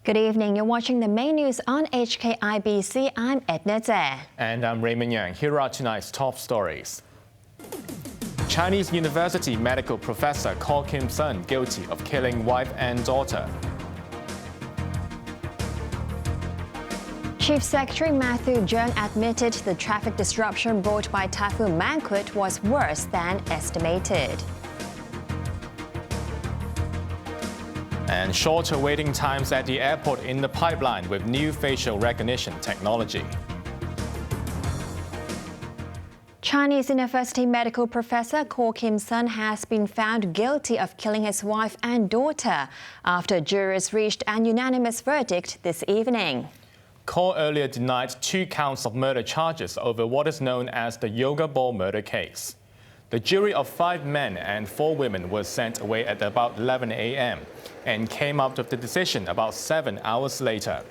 Good evening. You're watching the main news on HKIBC. I'm Edna Tse. And I'm Raymond Yeung. Here are tonight's top stories. Chinese university medical professor called Kim Son guilty of killing wife and daughter. Chief Secretary Matthew Yeung admitted the traffic disruption brought by Typhoon Mangkhut was worse than estimated. And shorter waiting times at the airport in the pipeline with new facial recognition technology. Chinese university medical professor Ko Kim Son has been found guilty of killing his wife and daughter after jurors reached an unanimous verdict this evening. Ko earlier denied 2 counts of murder charges over what is known as the Yoga Ball murder case. The jury of 5 men and 4 women was sent away at about 11 a.m. and came up with the decision about 7 hours later.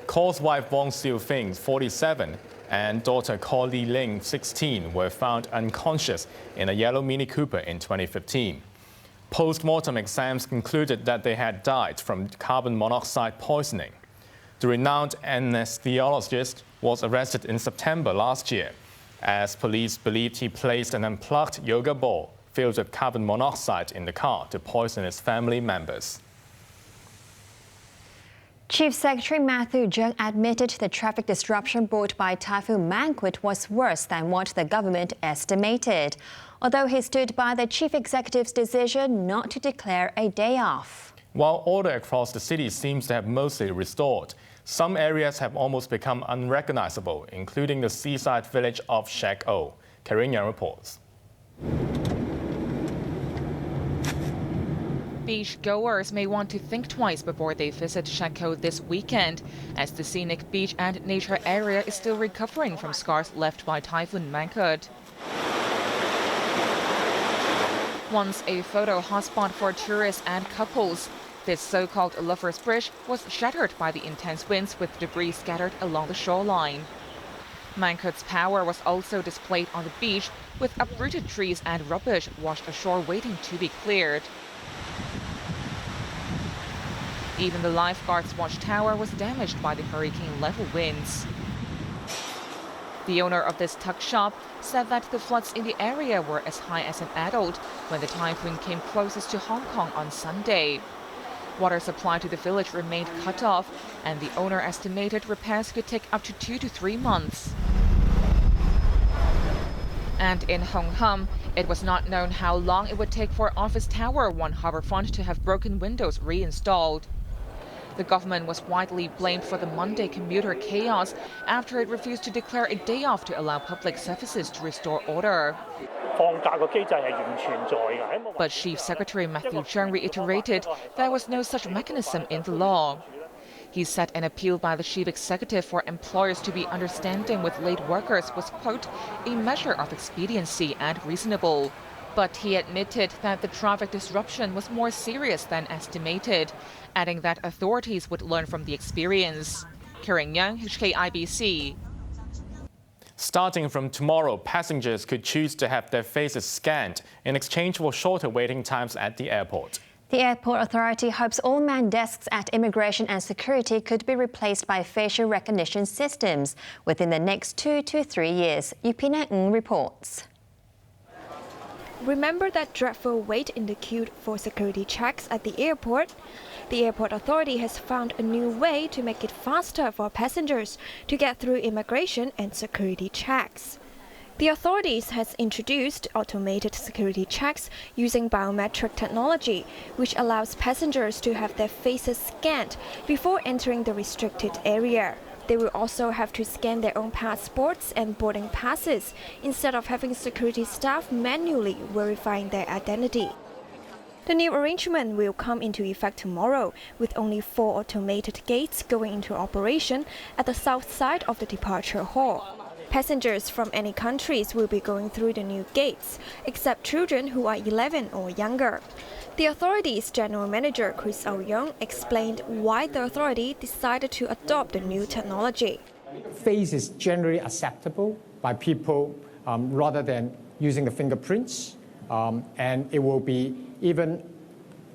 Ko's wife Wong Siu-fing, 47, and daughter Ko Li-ling, 16, were found unconscious in a yellow Mini Cooper in 2015. Post-mortem exams concluded that they had died from carbon monoxide poisoning. The renowned anesthesiologist was arrested in September last year, as police believed he placed an unplugged yoga ball filled with carbon monoxide in the car to poison his family members. Chief Secretary Matthew Yeung admitted the traffic disruption brought by Typhoon Mangkhut was worse than what the government estimated, although he stood by the chief executive's decision not to declare a day off. While order across the city seems to have mostly restored, some areas have almost become unrecognizable, including the seaside village of Shek-O. Raymond Yeung reports. Beachgoers may want to think twice before they visit Shek-O this weekend, as the scenic beach and nature area is still recovering from scars left by Typhoon Mangkhut. Once a photo hotspot for tourists and couples, this so-called Lover's Bridge was shattered by the intense winds with debris scattered along the shoreline. Mangkhut's power was also displayed on the beach, with uprooted trees and rubbish washed ashore waiting to be cleared. Even the lifeguards' watchtower was damaged by the hurricane-level winds. The owner of this tuck shop said that the floods in the area were as high as an adult when the typhoon came closest to Hong Kong on Sunday. Water supply to the village remained cut off, and the owner estimated repairs could take up to 2 to 3 months. And in Hong Kong, it was not known how long it would take for Office Tower 1 Harbourfront to have broken windows reinstalled. The government was widely blamed for the Monday commuter chaos after it refused to declare a day off to allow public services to restore order. But Chief Secretary Matthew Yeung reiterated there was no such mechanism in the law. He said an appeal by the chief executive for employers to be understanding with late workers was, quote, a measure of expediency and reasonable. But he admitted that the traffic disruption was more serious than estimated, adding that authorities would learn from the experience. Raymond Yeung, HKIBC. Starting from tomorrow, passengers could choose to have their faces scanned in exchange for shorter waiting times at the airport. The airport authority hopes all manned desks at immigration and security could be replaced by facial recognition systems within the next 2 to 3 years. Edna Tse reports. Remember that dreadful wait in the queue for security checks at the airport? The airport authority has found a new way to make it faster for passengers to get through immigration and security checks. The authorities has introduced automated security checks using biometric technology, which allows passengers to have their faces scanned before entering the restricted area. They will also have to scan their own passports and boarding passes instead of having security staff manually verifying their identity. The new arrangement will come into effect tomorrow, with only 4 automated gates going into operation at the south side of the departure hall. Passengers from any countries will be going through the new gates, except children who are 11 or younger. The authority's general manager, Raymond Yeung, explained why the authority decided to adopt the new technology. Face is generally acceptable by people rather than using the fingerprints, and it will be even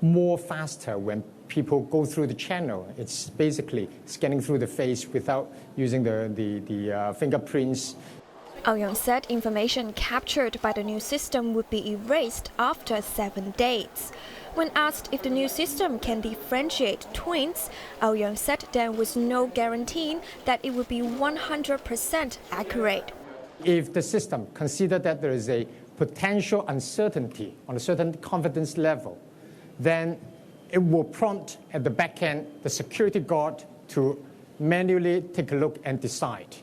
more faster when people go through the channel. It's basically scanning through the face without using the fingerprints. Yeung said information captured by the new system would be erased after 7 days. When asked if the new system can differentiate twins, Yeung said there was no guarantee that it would be 100% accurate. If the system considers that there is a potential uncertainty on a certain confidence level, then it will prompt at the back end the security guard to manually take a look and decide.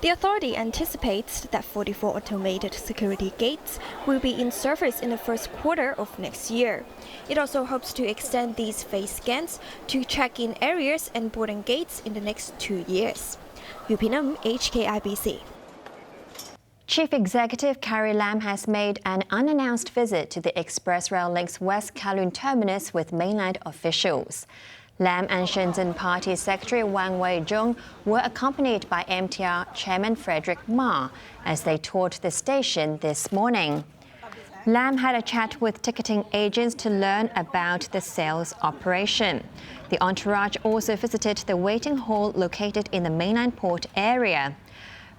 The authority anticipates that 44 automated security gates will be in service in the first quarter of next year. It also hopes to extend these face scans to check-in areas and boarding gates in the next 2 years. Yu Pinam, HKIBC. Chief Executive Carrie Lam has made an unannounced visit to the Express Rail Link's West Kowloon terminus with mainland officials. Lam and Shenzhen Party Secretary Raymond Yeung were accompanied by MTR Chairman Frederick Ma as they toured the station this morning. Lam had a chat with ticketing agents to learn about the sales operation. The entourage also visited the waiting hall located in the mainland port area.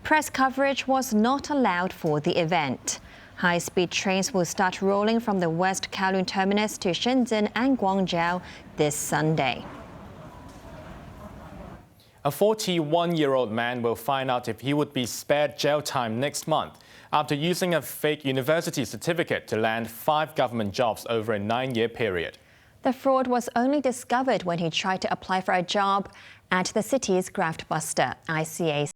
Press coverage was not allowed for the event. High-speed trains will start rolling from the West Kowloon terminus to Shenzhen and Guangzhou this Sunday. A 41-year-old man will find out if he would be spared jail time next month after using a fake university certificate to land 5 government jobs over a 9-year period. The fraud was only discovered when he tried to apply for a job at the city's graft buster, ICA.